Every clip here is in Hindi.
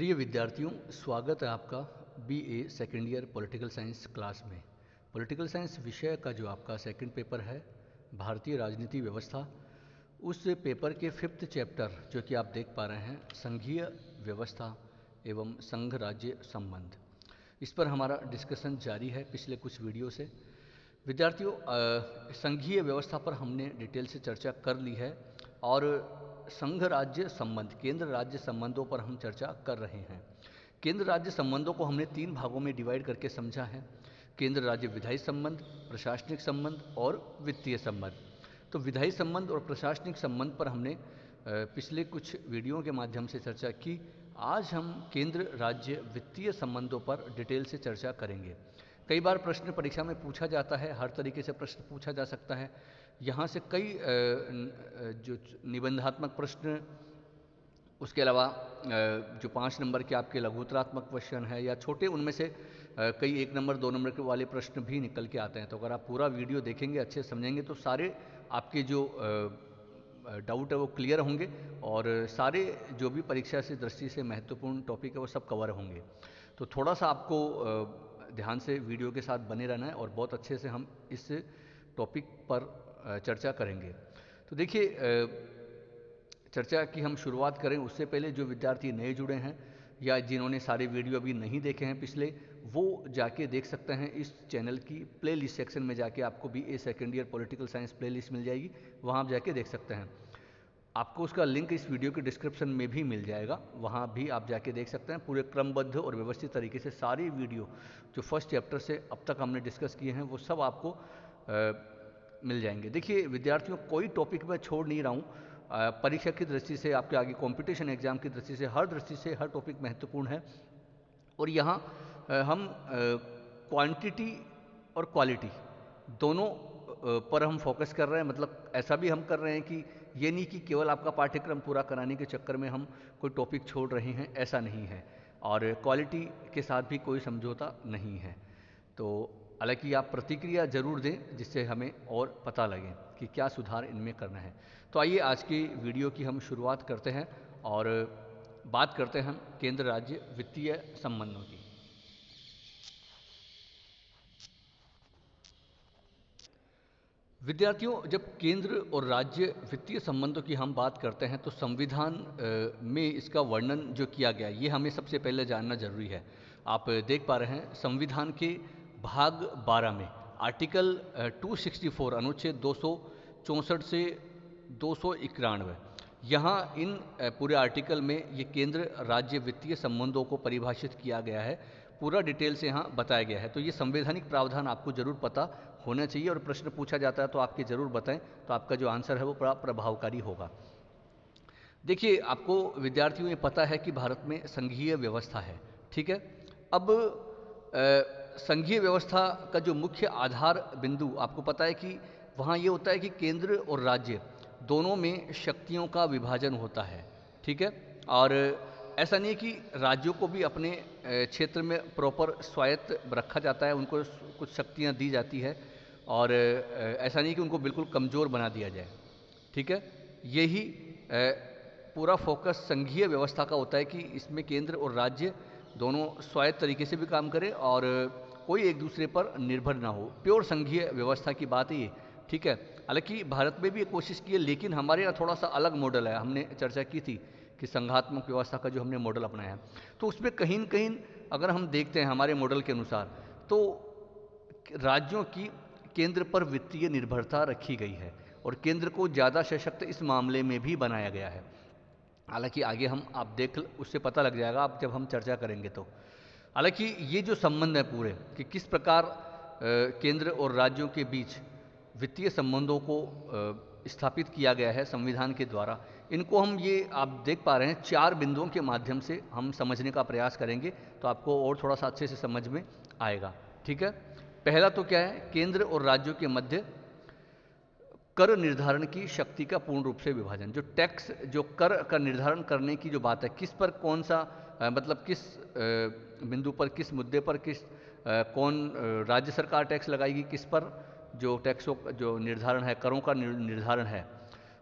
प्रिय विद्यार्थियों, स्वागत है आपका BA second year political science class में। पॉलिटिकल साइंस विषय का जो आपका सेकंड पेपर है भारतीय राजनीति व्यवस्था, उस पेपर के फिफ्थ चैप्टर जो कि आप देख पा रहे हैं संघीय व्यवस्था एवं संघ राज्य संबंध, इस पर हमारा डिस्कशन जारी है पिछले कुछ वीडियो से। विद्यार्थियों, संघीय व्यवस्था पर हमने डिटेल से चर्चा कर ली है और संघ राज्य संबंध, केंद्र राज्य संबंधों पर हम चर्चा कर रहे हैं। केंद्र राज्य संबंधों को हमने 3 भागों में डिवाइड करके समझा है: केंद्र राज्य विधायी संबंध, प्रशासनिक संबंध और वित्तीय संबंध। तो विधायी संबंध और प्रशासनिक संबंध पर हमने पिछले कुछ वीडियो के माध्यम से चर्चा की। आज हम केंद्र राज्य वित्तीय संबंधों पर डिटेल से चर्चा करेंगे। कई बार प्रश्न परीक्षा में पूछा जाता है, हर तरीके से प्रश्न पूछा जा सकता है। यहाँ से कई जो निबंधात्मक प्रश्न, उसके अलावा जो 5 नंबर के आपके लघुत्तरात्मक क्वेश्चन है या छोटे, उनमें से कई 1 नंबर 2 नंबर के वाले प्रश्न भी निकल के आते हैं। तो अगर आप पूरा वीडियो देखेंगे, अच्छे समझेंगे, तो सारे आपके जो डाउट है वो क्लियर होंगे और सारे जो भी परीक्षा से दृष्टि से महत्वपूर्ण टॉपिक है वो सब कवर होंगे। तो थोड़ा सा आपको ध्यान से वीडियो के साथ बने रहना है और बहुत अच्छे से हम इस टॉपिक पर चर्चा करेंगे। तो देखिए, चर्चा की हम शुरुआत करें उससे पहले जो विद्यार्थी नए जुड़े हैं या जिन्होंने सारे वीडियो अभी नहीं देखे हैं पिछले, वो जाके देख सकते हैं। इस चैनल की प्लेलिस्ट सेक्शन में जाके आपको BA second year political science playlist मिल जाएगी, वहाँ आप जाके देख सकते हैं। आपको उसका लिंक इस वीडियो के डिस्क्रिप्शन में भी मिल जाएगा, वहाँ भी आप जाके देख सकते हैं। पूरे क्रमबद्ध और व्यवस्थित तरीके से सारी वीडियो जो फर्स्ट चैप्टर से अब तक हमने डिस्कस किए हैं वो सब आपको मिल जाएंगे। देखिए विद्यार्थियों, कोई टॉपिक मैं छोड़ नहीं रहा हूँ। परीक्षा की दृष्टि से, आपके आगे कंपटीशन एग्जाम की दृष्टि से, हर दृष्टि से हर टॉपिक महत्वपूर्ण है। और यहाँ हम क्वांटिटी और क्वालिटी दोनों पर हम फोकस कर रहे हैं। मतलब ऐसा भी हम कर रहे हैं कि ये नहीं कि केवल आपका पाठ्यक्रम पूरा कराने के चक्कर में हम कोई टॉपिक छोड़ रहे हैं, ऐसा नहीं है। और क्वालिटी के साथ भी कोई समझौता नहीं है। तो हालांकि आप प्रतिक्रिया जरूर दें जिससे हमें और पता लगे कि क्या सुधार इनमें करना है। तो आइए आज की वीडियो की हम शुरुआत करते हैं और बात करते हैं हम केंद्र राज्य वित्तीय संबंधों की। विद्यार्थियों, जब केंद्र और राज्य वित्तीय संबंधों की हम बात करते हैं तो संविधान में इसका वर्णन जो किया गया है ये हमें सबसे पहले जानना जरूरी है। आप देख पा रहे हैं संविधान के भाग 12 में आर्टिकल 264 अनुच्छेद 264 से 291, यहाँ इन पूरे आर्टिकल में ये केंद्र राज्य वित्तीय संबंधों को परिभाषित किया गया है, पूरा डिटेल से यहाँ बताया गया है। तो ये संवैधानिक प्रावधान आपको जरूर पता होना चाहिए और प्रश्न पूछा जाता है तो आपके जरूर बताएं, तो आपका जो आंसर है वो बड़ा प्रभावकारी होगा। देखिए, आपको विद्यार्थियों ये पता है कि भारत में संघीय व्यवस्था है, ठीक है। अब संघीय व्यवस्था का जो मुख्य आधार बिंदु आपको पता है कि वहाँ ये होता है कि केंद्र और राज्य दोनों में शक्तियों का विभाजन होता है, ठीक है। और ऐसा नहीं है कि राज्यों को भी अपने क्षेत्र में प्रॉपर स्वायत्त रखा जाता है, उनको कुछ शक्तियाँ दी जाती है और ऐसा नहीं कि उनको बिल्कुल कमज़ोर बना दिया जाए, ठीक है। यही पूरा फोकस संघीय व्यवस्था का होता है कि इसमें केंद्र और राज्य दोनों स्वायत्त तरीके से भी काम करें और कोई एक दूसरे पर निर्भर ना हो। प्योर संघीय व्यवस्था की बात है ये, ठीक है। हालांकि भारत में भी ये कोशिश की है, लेकिन हमारे यहाँ थोड़ा सा अलग मॉडल है। हमने चर्चा की थी कि संघात्मक व्यवस्था का जो हमने मॉडल अपनाया है, तो उसमें कहीं न कहीं अगर हम देखते हैं हमारे मॉडल के अनुसार, तो राज्यों की केंद्र पर वित्तीय निर्भरता रखी गई है और केंद्र को ज़्यादा सशक्त इस मामले में भी बनाया गया है। हालांकि आगे हम आप देख उससे पता लग जाएगा आप जब हम चर्चा करेंगे तो। हालांकि ये जो संबंध है पूरे कि किस प्रकार केंद्र और राज्यों के बीच वित्तीय संबंधों को स्थापित किया गया है संविधान के द्वारा, इनको हम ये आप देख पा रहे हैं 4 बिंदुओं के माध्यम से हम समझने का प्रयास करेंगे, तो आपको और थोड़ा सा अच्छे से समझ में आएगा, ठीक है। पहला तो क्या है, केंद्र और राज्यों के मध्य कर निर्धारण की शक्ति का पूर्ण रूप से विभाजन। जो टैक्स, जो कर का निर्धारण करने की जो बात है, किस पर कौन सा मतलब किस बिंदु पर, किस मुद्दे पर कौन राज्य सरकार टैक्स लगाएगी, किस पर जो टैक्सों जो निर्धारण है, करों का निर्धारण है,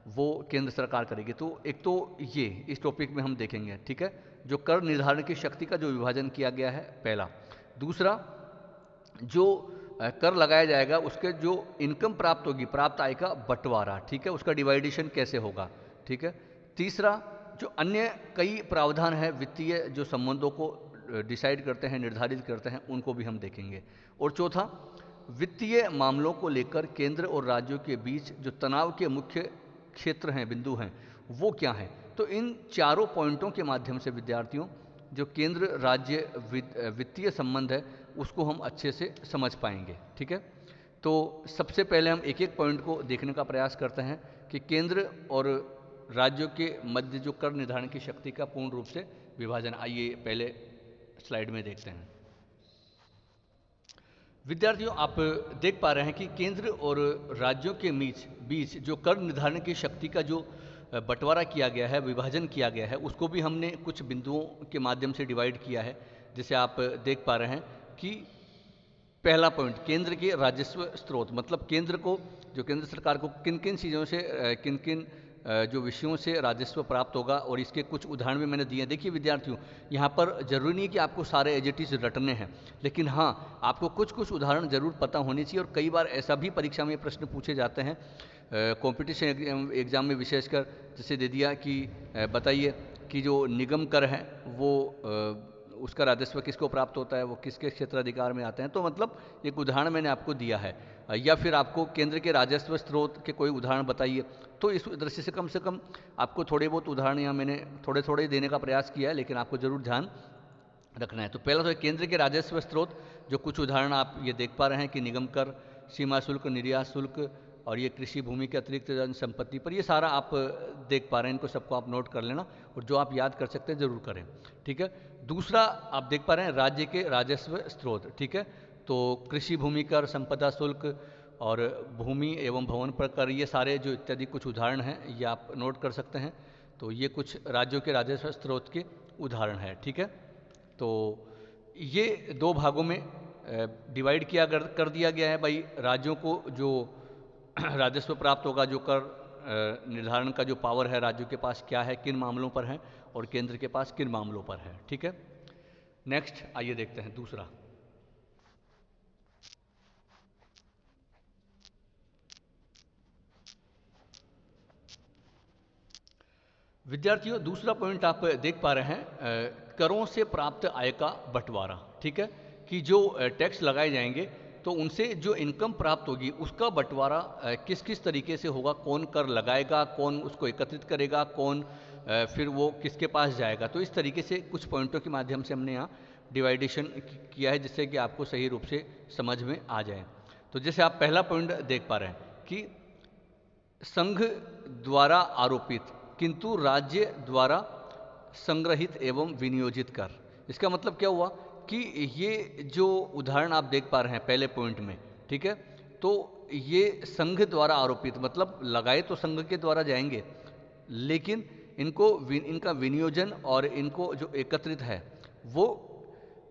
वो केंद्र सरकार करेगी। तो एक तो ये इस टॉपिक में हम देखेंगे, ठीक है, जो कर निर्धारण की शक्ति का जो विभाजन किया गया है पहला। दूसरा, जो कर लगाया जाएगा उसके जो इनकम प्राप्त होगी, प्राप्त आय का बंटवारा, ठीक है, उसका डिवाइडेशन कैसे होगा, ठीक है। तीसरा, जो अन्य कई प्रावधान है वित्तीय जो संबंधों को डिसाइड करते हैं, निर्धारित करते हैं, उनको भी हम देखेंगे। और चौथा, वित्तीय मामलों को लेकर केंद्र और राज्यों के बीच जो तनाव के मुख्य क्षेत्र हैं, बिंदु हैं, वो क्या हैं। तो इन चारों पॉइंटों के माध्यम से विद्यार्थियों जो केंद्र राज्य वित्तीय संबंध है उसको हम अच्छे से समझ पाएंगे, ठीक है। तो सबसे पहले हम एक एक पॉइंट को देखने का प्रयास करते हैं कि केंद्र और राज्यों के मध्य जो कर निर्धारण की शक्ति का पूर्ण रूप से विभाजन। आइए पहले स्लाइड में देखते हैं। विद्यार्थियों, आप देख पा रहे हैं कि केंद्र और राज्यों के बीच जो कर निर्धारण की शक्ति का जो बंटवारा किया गया है, विभाजन किया गया है, उसको भी हमने कुछ बिंदुओं के माध्यम से डिवाइड किया है। जैसे आप देख पा रहे हैं कि पहला पॉइंट, केंद्र के राजस्व स्रोत, मतलब केंद्र को, जो केंद्र सरकार को किन किन चीज़ों से, किन किन जो विषयों से राजस्व प्राप्त होगा, और इसके कुछ उदाहरण भी मैंने दिए हैं। देखिए विद्यार्थियों, यहाँ पर जरूरी नहीं कि आपको सारे एज इट इज रटने हैं, लेकिन हाँ, आपको कुछ कुछ उदाहरण जरूर पता होनी चाहिए। और कई बार ऐसा भी परीक्षा में प्रश्न पूछे जाते हैं, कॉम्पिटिशन एग्जाम में विशेषकर, जैसे दे दिया कि बताइए कि जो निगम कर है वो उसका राजस्व किसको प्राप्त होता है, वो किसके क्षेत्राधिकार में आते हैं। तो मतलब एक उदाहरण मैंने आपको दिया है। या फिर आपको केंद्र के राजस्व स्रोत के कोई उदाहरण बताइए, तो इस दृष्टि से कम आपको थोड़े बहुत उदाहरण यहाँ मैंने थोड़े थोड़े देने का प्रयास किया है, लेकिन आपको जरूर ध्यान रखना है। तो पहला तो केंद्र के राजस्व स्रोत, जो कुछ उदाहरण आप ये देख पा रहे हैं कि निगम कर, सीमा शुल्क, निर्यात शुल्क, और ये कृषि भूमि के अतिरिक्त संपत्ति पर, ये सारा आप देख पा रहे हैं। इनको सबको आप नोट कर लेना, और जो आप याद कर सकते हैं जरूर करें, ठीक है। दूसरा, आप देख पा रहे हैं राज्य के राजस्व स्रोत, ठीक है। तो कृषि भूमि कर, संपदा शुल्क और भूमि एवं भवन पर कर, ये सारे जो इत्यादि कुछ उदाहरण हैं, ये आप नोट कर सकते हैं। तो ये कुछ राज्यों के राजस्व स्रोत के उदाहरण हैं, ठीक है। तो ये दो भागों में डिवाइड किया कर दिया गया है भाई। राज्यों को जो राजस्व प्राप्त होगा, जो कर निर्धारण का जो पावर है राज्यों के पास क्या है, किन मामलों पर है, और केंद्र के पास किन मामलों पर है, ठीक है। नेक्स्ट आइए देखते हैं दूसरा। विद्यार्थियों, दूसरा पॉइंट आप देख पा रहे हैं, करों से प्राप्त आय का बंटवारा, ठीक है, कि जो टैक्स लगाए जाएंगे तो उनसे जो इनकम प्राप्त होगी उसका बंटवारा किस किस तरीके से होगा, कौन कर लगाएगा, कौन उसको एकत्रित करेगा, कौन फिर वो किसके पास जाएगा। तो इस तरीके से कुछ पॉइंटों के माध्यम से हमने यहाँ डिवाइडेशन किया है, जिससे कि आपको सही रूप से समझ में आ जाए। तो जैसे आप पहला पॉइंट देख पा रहे हैं कि संघ द्वारा आरोपित किंतु राज्य द्वारा संग्रहित एवं विनियोजित कर। इसका मतलब क्या हुआ कि ये जो उदाहरण आप देख पा रहे हैं पहले पॉइंट में, ठीक है, तो ये संघ द्वारा आरोपित, मतलब लगाए तो संघ के द्वारा जाएंगे, लेकिन इनका विनियोजन और इनको जो एकत्रित है वो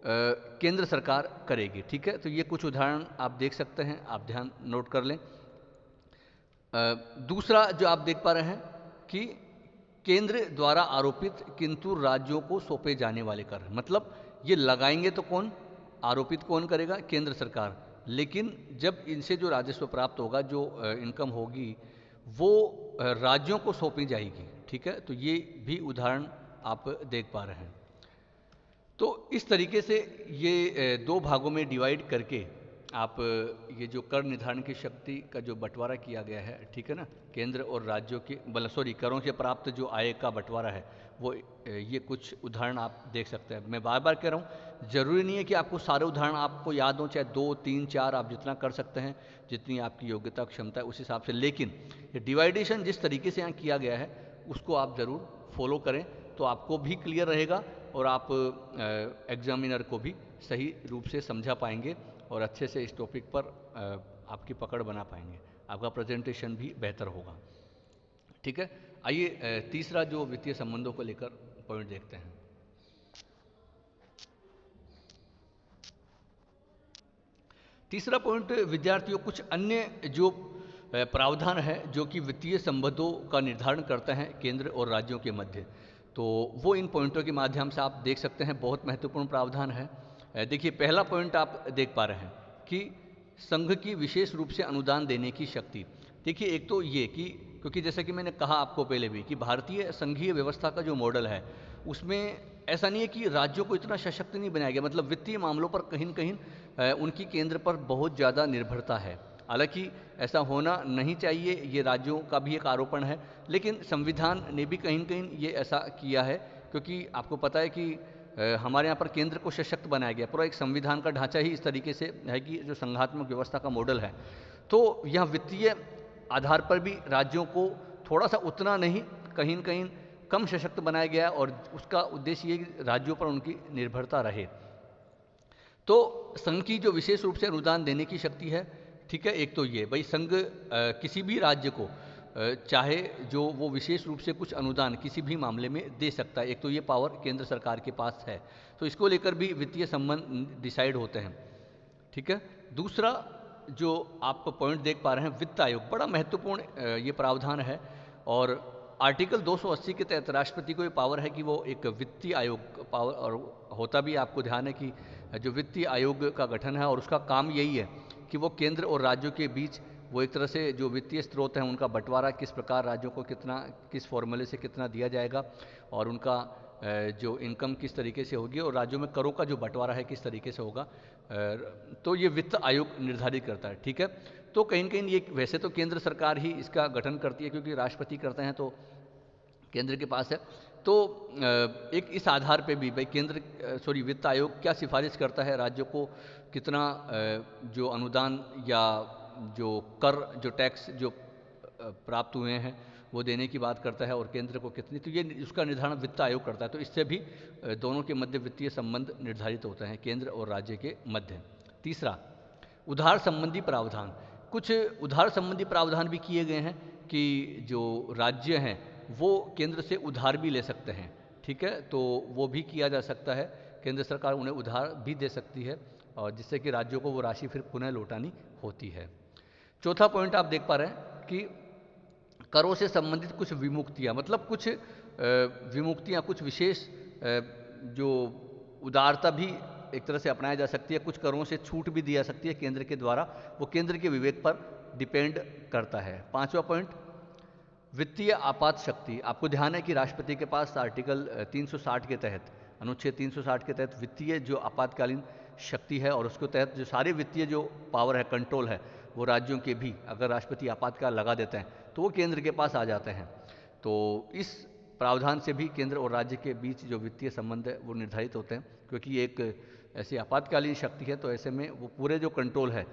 केंद्र सरकार करेगी, ठीक है। तो ये कुछ उदाहरण आप देख सकते हैं, आप ध्यान नोट कर लें। दूसरा जो आप देख पा रहे हैं कि केंद्र द्वारा आरोपित किंतु राज्यों को सौंपे जाने वाले कर, मतलब ये लगाएंगे तो कौन, आरोपित कौन करेगा, केंद्र सरकार, लेकिन जब इनसे जो राजस्व प्राप्त होगा, जो इनकम होगी, वो राज्यों को सौंपी जाएगी, ठीक है। तो ये भी उदाहरण आप देख पा रहे हैं। तो इस तरीके से ये दो भागों में डिवाइड करके आप ये जो कर निर्धारण की शक्ति का जो बंटवारा किया गया है, ठीक है ना, केंद्र और राज्यों के करों से प्राप्त जो आय का बंटवारा है, वो ये कुछ उदाहरण आप देख सकते हैं। मैं बार बार कह रहा हूँ, जरूरी नहीं है कि आपको सारे उदाहरण आपको याद हों, चाहे 2, 3, 4 आप जितना कर सकते हैं, जितनी आपकी योग्यता क्षमता है उस हिसाब से, लेकिन ये डिवाइडेशन जिस तरीके से यहाँ किया गया है उसको आप ज़रूर फॉलो करें, तो आपको भी क्लियर रहेगा और आप एग्जामिनर को भी सही रूप से समझा पाएंगे और अच्छे से इस टॉपिक पर आपकी पकड़ बना पाएंगे, आपका प्रेजेंटेशन भी बेहतर होगा, ठीक है। आइए तीसरा जो वित्तीय संबंधों को लेकर पॉइंट देखते हैं। तीसरा पॉइंट विद्यार्थियों, कुछ अन्य जो प्रावधान है जो कि वित्तीय संबंधों का निर्धारण करते हैं केंद्र और राज्यों के मध्य। तो वो इन पॉइंटों के माध्यम से आप देख सकते हैं, बहुत महत्वपूर्ण प्रावधान है। देखिए पहला पॉइंट आप देख पा रहे हैं कि संघ की विशेष रूप से अनुदान देने की शक्ति। देखिए एक तो ये कि क्योंकि जैसा कि मैंने कहा आपको पहले भी कि भारतीय संघीय व्यवस्था का जो मॉडल है उसमें ऐसा नहीं है कि राज्यों को इतना सशक्त नहीं बनाया गया, मतलब वित्तीय मामलों पर कहीं न कहीं उनकी केंद्र पर बहुत ज़्यादा निर्भरता है। हालांकि ऐसा होना नहीं चाहिए, ये राज्यों का भी एक आरोपण है, लेकिन संविधान ने भी कहीं न कहीं ये ऐसा किया है, क्योंकि आपको पता है कि हमारे यहाँ पर केंद्र को सशक्त बनाया गया। पूरा एक संविधान का ढांचा ही इस तरीके से है कि जो संघात्मक व्यवस्था का मॉडल है, तो यहाँ वित्तीय आधार पर भी राज्यों को थोड़ा सा उतना नहीं, कहीं न कहीं कम सशक्त बनाया गया, और उसका उद्देश्य ये कि राज्यों पर उनकी निर्भरता रहे। तो संघ की जो विशेष रूप से अनुदान देने की शक्ति है, ठीक है, एक तो ये भाई संघ किसी भी राज्य को चाहे जो वो विशेष रूप से कुछ अनुदान किसी भी मामले में दे सकता है। एक तो ये पावर केंद्र सरकार के पास है, तो इसको लेकर भी वित्तीय संबंध डिसाइड होते हैं, ठीक है। दूसरा जो आप पॉइंट देख पा रहे हैं, वित्त आयोग, बड़ा महत्वपूर्ण ये प्रावधान है, और आर्टिकल 280 के तहत राष्ट्रपति को ये पावर है कि वो एक वित्तीय आयोग पावर, और होता भी आपको ध्यान है कि जो वित्तीय आयोग का गठन है और उसका काम यही है कि वो केंद्र और राज्यों के बीच वो एक तरह से जो वित्तीय स्रोत हैं उनका बंटवारा किस प्रकार राज्यों को कितना, किस फॉर्मूले से कितना दिया जाएगा, और उनका जो इनकम किस तरीके से होगी, और राज्यों में करों का जो बंटवारा है किस तरीके से होगा, तो ये वित्त आयोग निर्धारित करता है, ठीक है। तो कहीं न कहीं ये वैसे तो केंद्र सरकार ही इसका गठन करती है, क्योंकि राष्ट्रपति करते हैं तो केंद्र के पास है। तो एक इस आधार पे भी भाई वित्त आयोग क्या सिफारिश करता है, राज्यों को कितना जो अनुदान या जो कर, जो टैक्स जो प्राप्त हुए हैं वो देने की बात करता है, और केंद्र को कितनी, तो ये उसका निर्धारण वित्त आयोग करता है। तो इससे भी दोनों के मध्य वित्तीय संबंध निर्धारित होते हैं, केंद्र और राज्य के मध्य। तीसरा, उधार संबंधी प्रावधान। कुछ उधार संबंधी प्रावधान भी किए गए हैं कि जो राज्य हैं वो केंद्र से उधार भी ले सकते हैं, ठीक है, तो वो भी किया जा सकता है। केंद्र सरकार उन्हें उधार भी दे सकती है, और जिससे कि राज्यों को वो राशि फिर पुनः लौटानी होती है। चौथा पॉइंट आप देख पा रहे हैं कि करों से संबंधित कुछ विमुक्तियां, मतलब कुछ विमुक्तियां, कुछ विशेष जो उदारता भी एक तरह से अपनाया जा सकती है, कुछ करों से छूट भी दी जा सकती है केंद्र के द्वारा, वो केंद्र के विवेक पर डिपेंड करता है। पांचवा पॉइंट, वित्तीय आपात शक्ति। आपको ध्यान है कि राष्ट्रपति के पास आर्टिकल 360 के तहत, अनुच्छेद 360 के तहत वित्तीय जो आपातकालीन शक्ति है, और उसके तहत जो सारे वित्तीय जो पावर है, कंट्रोल है, वो राज्यों के भी, अगर राष्ट्रपति आपातकाल लगा देते हैं तो वो केंद्र के पास आ जाते हैं। तो इस प्रावधान से भी केंद्र और राज्य के बीच जो वित्तीय संबंध है वो निर्धारित होते हैं, क्योंकि ये एक ऐसी आपातकालीन शक्ति है, तो ऐसे में वो पूरे जो कंट्रोल है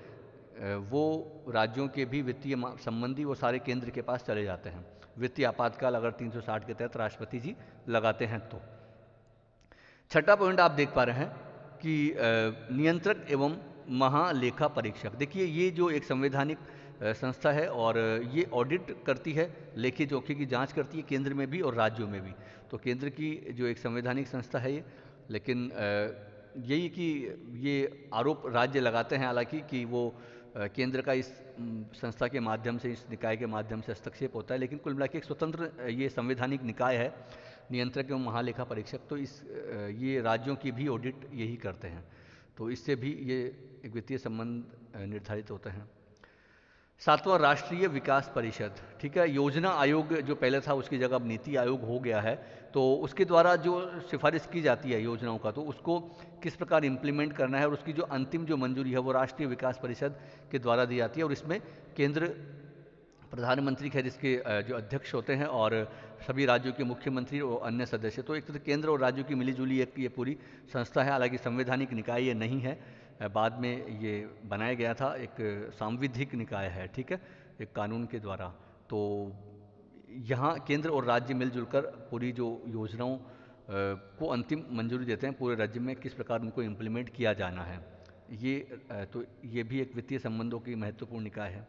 वो राज्यों के भी वित्तीय संबंधी वो सारे केंद्र के पास चले जाते हैं, वित्तीय आपातकाल अगर 360 के तहत राष्ट्रपति जी लगाते हैं तो। छठा पॉइंट आप देख पा रहे हैं कि नियंत्रक एवं महालेखा परीक्षक। देखिए ये जो एक संवैधानिक संस्था है, और ये ऑडिट करती है, लेखे जोखे की जांच करती है केंद्र में भी और राज्यों में भी। तो केंद्र की जो एक संवैधानिक संस्था है ये, लेकिन यही कि ये आरोप राज्य लगाते हैं हालांकि कि वो केंद्र का इस संस्था के माध्यम से, इस निकाय के माध्यम से हस्तक्षेप होता है, लेकिन कुल मिलाकर एक स्वतंत्र ये संवैधानिक निकाय है, नियंत्रक एवं महालेखा परीक्षक। तो इस ये राज्यों की भी ऑडिट यही करते हैं, तो इससे भी ये एक वित्तीय संबंध निर्धारित होते हैं। सातवां, राष्ट्रीय विकास परिषद, ठीक है, योजना आयोग जो पहले था उसकी जगह अब नीति आयोग हो गया है। तो उसके द्वारा जो सिफारिश की जाती है योजनाओं का, तो उसको किस प्रकार इम्प्लीमेंट करना है, और उसकी जो अंतिम जो मंजूरी है वो राष्ट्रीय विकास परिषद के द्वारा दी जाती है, और इसमें केंद्र प्रधानमंत्री खैर इसके जो अध्यक्ष होते हैं, और सभी राज्यों के मुख्यमंत्री और अन्य सदस्य। तो एक तरह केंद्र और राज्यों की मिलीजुली एक ये पूरी संस्था है, हालांकि संवैधानिक निकाय ये नहीं है, बाद में ये बनाया गया था, एक सांविधिक निकाय है, ठीक है, एक कानून के द्वारा। तो यहाँ केंद्र और राज्य मिलजुल कर पूरी जो योजनाओं को अंतिम मंजूरी देते हैं, पूरे राज्य में किस प्रकार उनको इम्प्लीमेंट किया जाना है। ये तो ये भी एक वित्तीय संबंधों की महत्वपूर्ण निकाय है।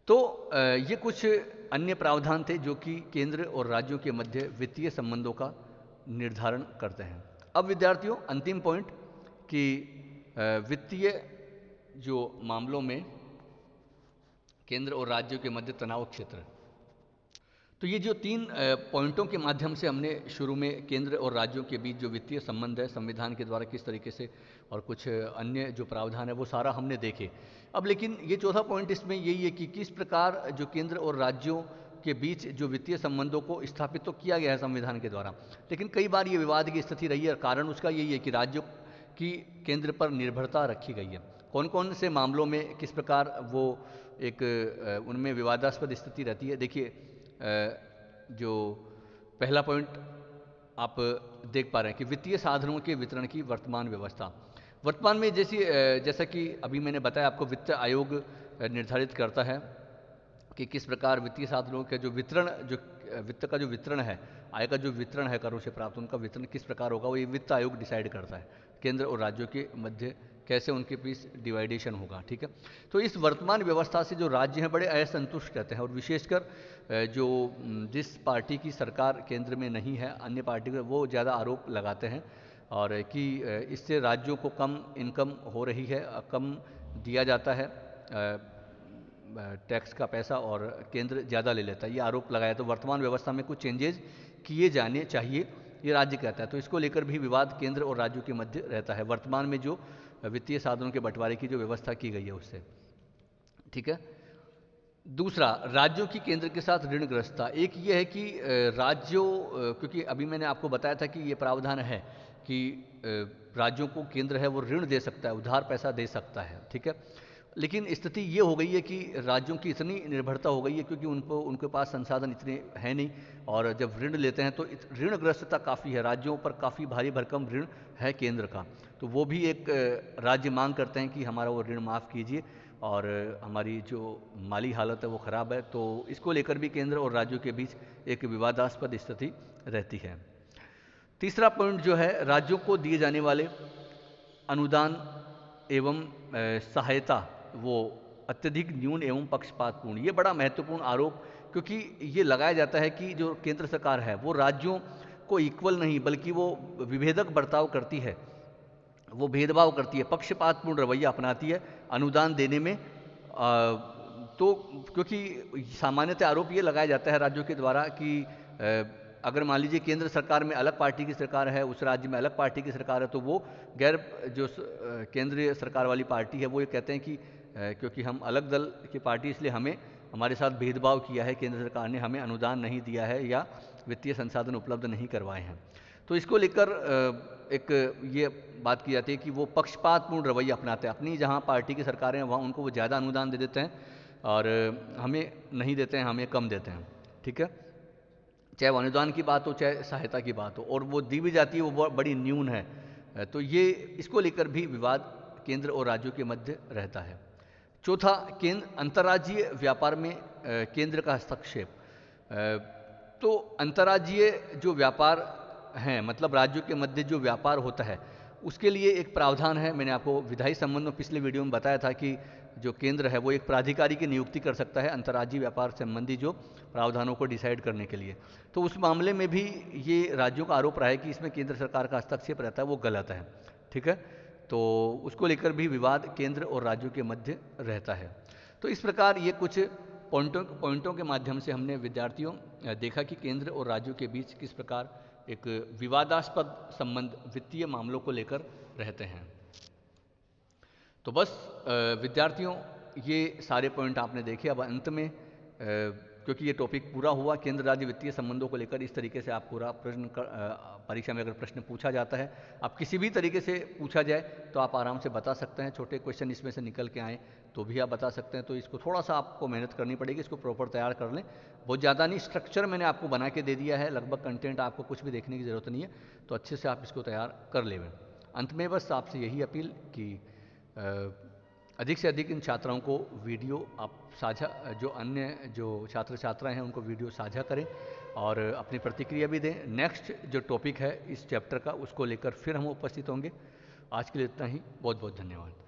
तो ये कुछ अन्य प्रावधान थे जो कि केंद्र और राज्यों के मध्य वित्तीय संबंधों का निर्धारण करते हैं। अब विद्यार्थियों, अंतिम पॉइंट कि वित्तीय जो मामलों में केंद्र और राज्यों के मध्य तनाव क्षेत्र। तो ये जो 3 पॉइंटों के माध्यम से हमने शुरू में केंद्र और राज्यों के बीच जो वित्तीय संबंध है संविधान के द्वारा किस तरीके से और कुछ अन्य जो प्रावधान है वो सारा हमने देखे। अब लेकिन ये चौथा पॉइंट इसमें यही है कि किस प्रकार जो केंद्र और राज्यों के बीच जो वित्तीय संबंधों को स्थापित तो किया गया है संविधान के द्वारा, लेकिन कई बार ये विवाद की स्थिति रही है। कारण उसका यही है कि राज्यों की केंद्र पर निर्भरता रखी गई है। कौन कौन से मामलों में किस प्रकार वो एक उनमें विवादास्पद स्थिति रहती है। देखिए, जो पहला पॉइंट आप देख पा रहे हैं कि वित्तीय साधनों के वितरण की वर्तमान व्यवस्था। वर्तमान में जैसा कि अभी मैंने बताया आपको, वित्त आयोग निर्धारित करता है कि किस प्रकार वित्तीय साधनों का जो वितरण, जो वित्त का जो वितरण है, आय का जो वितरण है करों से प्राप्त, उनका वितरण किस प्रकार होगा वो ये वित्त आयोग डिसाइड करता है। केंद्र और राज्यों के मध्य कैसे उनके बीच डिवाइडेशन होगा, ठीक है। तो इस वर्तमान व्यवस्था से जो राज्य हैं बड़े असंतुष्ट रहते हैं, और विशेषकर जो जिस पार्टी की सरकार केंद्र में नहीं है, अन्य पार्टी को वो ज़्यादा आरोप लगाते हैं और कि इससे राज्यों को कम इनकम हो रही है, कम दिया जाता है टैक्स का पैसा और केंद्र ज़्यादा ले लेता है, ये आरोप लगाया। तो वर्तमान व्यवस्था में कुछ चेंजेस किए जाने चाहिए, ये राज्य कहता है। तो इसको लेकर भी विवाद केंद्र और राज्यों के मध्य रहता है, वर्तमान में जो वित्तीय साधनों के बंटवारे की जो व्यवस्था की गई है उससे, ठीक है। दूसरा, राज्यों की केंद्र के साथ ऋणग्रस्तता। एक ये है कि राज्यों, क्योंकि अभी मैंने आपको बताया था कि ये प्रावधान है कि राज्यों को केंद्र है वो ऋण दे सकता है, उधार पैसा दे सकता है, ठीक है। लेकिन स्थिति ये हो गई है कि राज्यों की इतनी निर्भरता हो गई है क्योंकि उनके पास संसाधन इतने हैं नहीं, और जब ऋण लेते हैं तो ऋणग्रस्तता काफ़ी है, राज्यों पर काफ़ी भारी भरकम ऋण है केंद्र का। तो वो भी एक राज्य मांग करते हैं कि हमारा वो ऋण माफ़ कीजिए और हमारी जो माली हालत है वो ख़राब है। तो इसको लेकर भी केंद्र और राज्यों के बीच एक विवादास्पद स्थिति रहती है। तीसरा पॉइंट जो है, राज्यों को दिए जाने वाले अनुदान एवं सहायता वो अत्यधिक न्यून एवं पक्षपातपूर्ण। ये बड़ा महत्वपूर्ण आरोप, क्योंकि ये लगाया जाता है कि जो केंद्र सरकार है वो राज्यों को इक्वल नहीं बल्कि वो विभेदक बर्ताव करती है, वो भेदभाव करती है, पक्षपातपूर्ण रवैया अपनाती है अनुदान देने में। तो क्योंकि सामान्यतः आरोप ये लगाया जाता है राज्यों के द्वारा कि अगर मान लीजिए केंद्र सरकार में अलग पार्टी की सरकार है, उस राज्य में अलग पार्टी की सरकार है, तो वो गैर जो केंद्रीय सरकार वाली पार्टी है वो ये कहते हैं कि क्योंकि हम अलग दल की पार्टी इसलिए हमारे साथ भेदभाव किया है, केंद्र सरकार ने हमें अनुदान नहीं दिया है या वित्तीय संसाधन उपलब्ध नहीं करवाए हैं। तो इसको लेकर एक ये बात की जाती है कि वो पक्षपातपूर्ण रवैया अपनाते हैं, अपनी जहाँ पार्टी की सरकारें हैं वहाँ उनको वो ज़्यादा अनुदान दे देते हैं और हमें नहीं देते हैं, हमें कम देते हैं, ठीक है। चाहे वो अनुदान की बात हो चाहे सहायता की बात हो, और वो दी भी जाती है वो बड़ी न्यून है। तो ये इसको लेकर भी विवाद केंद्र और राज्यों के मध्य रहता है। चौथा, अंतर्राज्यीय व्यापार में केंद्र का हस्तक्षेप। तो अंतर्राज्यीय जो व्यापार हैं, मतलब राज्यों के मध्य जो व्यापार होता है उसके लिए एक प्रावधान है। मैंने आपको विधायी संबंध में पिछले वीडियो में बताया था कि जो केंद्र है वो एक प्राधिकारी की नियुक्ति कर सकता है अंतर्राज्यीय व्यापार संबंधी जो प्रावधानों को डिसाइड करने के लिए। तो उस मामले में भी ये राज्यों का आरोप रहा है कि इसमें केंद्र सरकार का हस्तक्षेप रहता है, वो गलत है, ठीक है। तो उसको लेकर भी विवाद केंद्र और राज्यों के मध्य रहता है। तो इस प्रकार ये कुछ पॉइंटों के माध्यम से हमने विद्यार्थियों देखा कि केंद्र और राज्यों के बीच किस प्रकार एक विवादास्पद संबंध वित्तीय मामलों को लेकर रहते हैं। तो बस विद्यार्थियों ये सारे पॉइंट आपने देखे। अब अंत में क्योंकि ये टॉपिक पूरा हुआ केंद्र राज्य वित्तीय संबंधों को लेकर, इस तरीके से आप पूरा प्रश्न परीक्षा में अगर प्रश्न पूछा जाता है, आप किसी भी तरीके से पूछा जाए तो आप आराम से बता सकते हैं। छोटे क्वेश्चन इसमें से निकल के आए तो भी आप बता सकते हैं। तो इसको थोड़ा सा आपको मेहनत करनी पड़ेगी, इसको प्रॉपर तैयार कर लें। बहुत ज़्यादा नहीं, स्ट्रक्चर मैंने आपको बना के दे दिया है, लगभग कंटेंट आपको कुछ भी देखने की ज़रूरत नहीं है, तो अच्छे से आप इसको तैयार कर लें। अंत में बस आपसे यही अपील कि अधिक से अधिक इन छात्राओं को वीडियो आप साझा, जो अन्य जो छात्र छात्राएं हैं उनको वीडियो साझा करें और अपनी प्रतिक्रिया भी दें। नेक्स्ट जो टॉपिक है इस चैप्टर का उसको लेकर फिर हम उपस्थित होंगे। आज के लिए इतना ही, बहुत बहुत धन्यवाद।